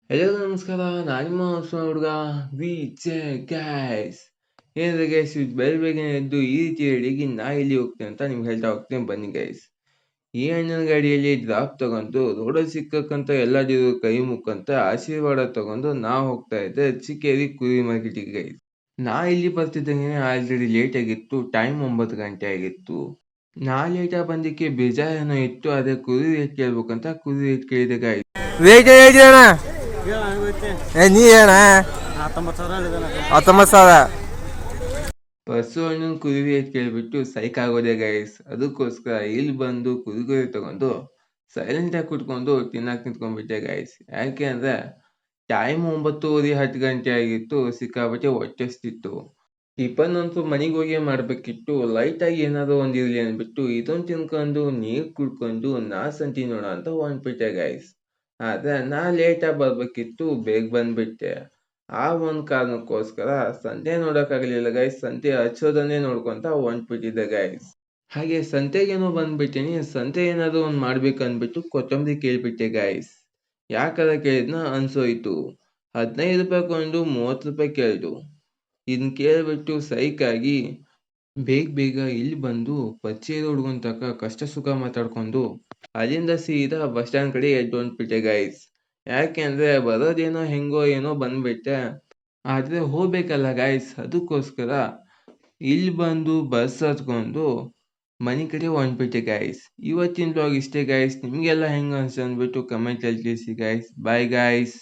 ಎಲ್ಲರಿಗೂ ನಮಸ್ಕಾರ. ನಾನು ನಿಮ್ಮ ಹೊಸ ಹುಡುಗ ವಿಜೆ ಗೈಸ್. ಏನಿದೆ ಗೈಸ್, ಬೇಗನೆ ಎದ್ದು ಈ ರೀತಿ ರೆಡಿಯಾಗಿ ನಾ ಇಲ್ಲಿ ಹೋಗ್ತೇನೆ ಅಂತ ನಿಮ್ಗೆ ಹೇಳ್ತಾ ಹೋಗ್ತೇನೆ, ಬನ್ನಿ ಗೈಸ್. ಈ ಅಣ್ಣನ ಗಾಡಿಯಲ್ಲಿ ಡ್ರಾಪ್ ತಗೊಂಡು ರೋಡಲ್ಲಿ ಸಿಕ್ಕಕ್ಕಂತ ಎಲ್ಲರಿಗೂ ಕೈ ಮುಕ್ಕಂತ ಆಶೀರ್ವಾದ ತಗೊಂಡು ನಾ ಹೋಗ್ತಾ ಇದ್ದೆ ಚಿಕ್ಕೇರಿ ಕುರಿ ಮಾರ್ಕೆಟಿಗೆ ಗೈಸ್. ನಾ ಇಲ್ಲಿ ಬರ್ತಿದ್ದಂಗೆ ಆಲ್ರೆಡಿ ಲೇಟ್ ಆಗಿತ್ತು, ಟೈಮ್ 9 ಗಂಟೆ ಆಗಿತ್ತು. ನಾ ಲೇಟಾಗಿ ಬಂದಿಕ್ಕೆ ಬೇಜಾರೇನೋ ಇತ್ತು, ಅದೇ ಕುರಿ ರೇಟ್ ಕೇಳ್ಬೇಕಂತ ಕುರಿ ರೇಟ್ ಕೇಳಿದೆ ಗೈಸ್. ವೇಟ್ ಹೇಳ್ತೀರಣ್ಣ. ನೀ ಏನ 19,000 ಬಸ್ಸು ಅಣ್ಣನ ಕುರಿ ರೇಟ್ ಕೇಳ್ಬಿಟ್ಟು ಸೈಕ್ ಆಗೋದೆ ಗೈಸ್. ಅದಕ್ಕೋಸ್ಕರ ಇಲ್ಲಿ ಬಂದು ಕುರಿ ತಗೊಂಡು ಸೈಲೆಂಟಾಗಿ ಕುತ್ಕೊಂಡು ತಿನ್ನಕ್ಕೆ ನಿಂತ್ಕೊಂಡ್ಬಿಟ್ಟೆ ಗೈಸ್. ಯಾಕೆ ಅಂದರೆ ಟೈಮ್ 9:30 10 ಗಂಟೆ ಆಗಿತ್ತು, ಸಿಕ್ಕಾಬಿಟ್ಟೆ ಹೊಟ್ಟೆಸ್ತಿತ್ತು. ಟಿಫನ್ ಮನೆಗೆ ಹೋಗಿ ಮಾಡಬೇಕಿತ್ತು, ಲೈಟಾಗಿ ಏನಾದರೂ ಒಂದಿರಲಿ ಅಂದ್ಬಿಟ್ಟು ಇದೊಂದು ತಿನ್ಕೊಂಡು ನೀರು ಕುಡ್ಕೊಂಡು ನಾ ಸಂತಿ ನೋಡ ಅಂತ ಹೊಂಟ್ಬಿಟ್ಟೆ ಗೈಸ್. ಆದರೆ ನಾ ಲೇಟಾಗಿ ಬರಬೇಕಿತ್ತು, ಬೇಗ ಬಂದ್ಬಿಟ್ಟೆ. ಆ ಒಂದು ಕಾರಣಕ್ಕೋಸ್ಕರ ಸಂತೆ ನೋಡೋಕ್ಕಾಗಲಿಲ್ಲ ಗೈಸ್. ಸಂತೆ ಹಚ್ಚೋದನ್ನೇ ನೋಡ್ಕೊಂತ ಹೊಂಟ್ಬಿಟ್ಟಿದ್ದೆ ಗೈಸ್. ಹಾಗೆ ಸಂತೆಗೇನೋ ಬಂದ್ಬಿಟ್ಟಿನಿ, ಸಂತೆ ಏನಾದರೂ ಒಂದು ಮಾಡ್ಬೇಕಂದ್ಬಿಟ್ಟು ಕೊತ್ತಂಬರಿ ಕೇಳ್ಬಿಟ್ಟೆ ಗೈಸ್. ಯಾಕಂದ್ರೆ ಕೇಳಿದ್ನ ಅನ್ಸೋಯ್ತು. 15 ರೂಪಾಯಿ ಕೊಂಡು 30 ರೂಪಾಯಿ ಕೇಳಿದ್ರು. ಇದನ್ನ ಕೇಳ್ಬಿಟ್ಟು ಸೈಕಾಗಿ ಬೇಗ ಇಲ್ಲಿ ಬಂದು ಪರಿಚಯದ ಹುಡುಗನ ತಕ ಕಷ್ಟ ಸುಖ ಮಾತಾಡ್ಕೊಂಡು ಅಲ್ಲಿಂದ ಸೀದಾ ಬಸ್ ಸ್ಟ್ಯಾಂಡ್ ಕಡೆ ಎದ್ದು ಹೊಂಟ್ಬಿಟ್ಟೆ ಗೈಸ್. ಯಾಕೆ ಅಂದರೆ ಬರೋದೇನೋ ಹೆಂಗೋ ಏನೋ ಬಂದ್ಬಿಟ್ಟೆ, ಆದರೆ ಹೋಗ್ಬೇಕಲ್ಲ ಗೈಸ್. ಅದಕ್ಕೋಸ್ಕರ ಇಲ್ಲಿ ಬಂದು ಬಸ್ ಹತ್ಕೊಂಡು ಮನೆ ಕಡೆ ಹೊಂಟ್ಬಿಟ್ಟೆ ಗೈಸ್. ಇವತ್ತಿನ ಬ್ಲಾಗ್ ಇಷ್ಟೇ ಗೈಸ್. ನಿಮಗೆಲ್ಲ ಹೆಂಗೆ ಅನ್ಸ್ತು ಅಂದ್ಬಿಟ್ಟು ಕಮೆಂಟಲ್ಲಿ ತಿಳಿಸಿ ಗೈಸ್. Bye guys.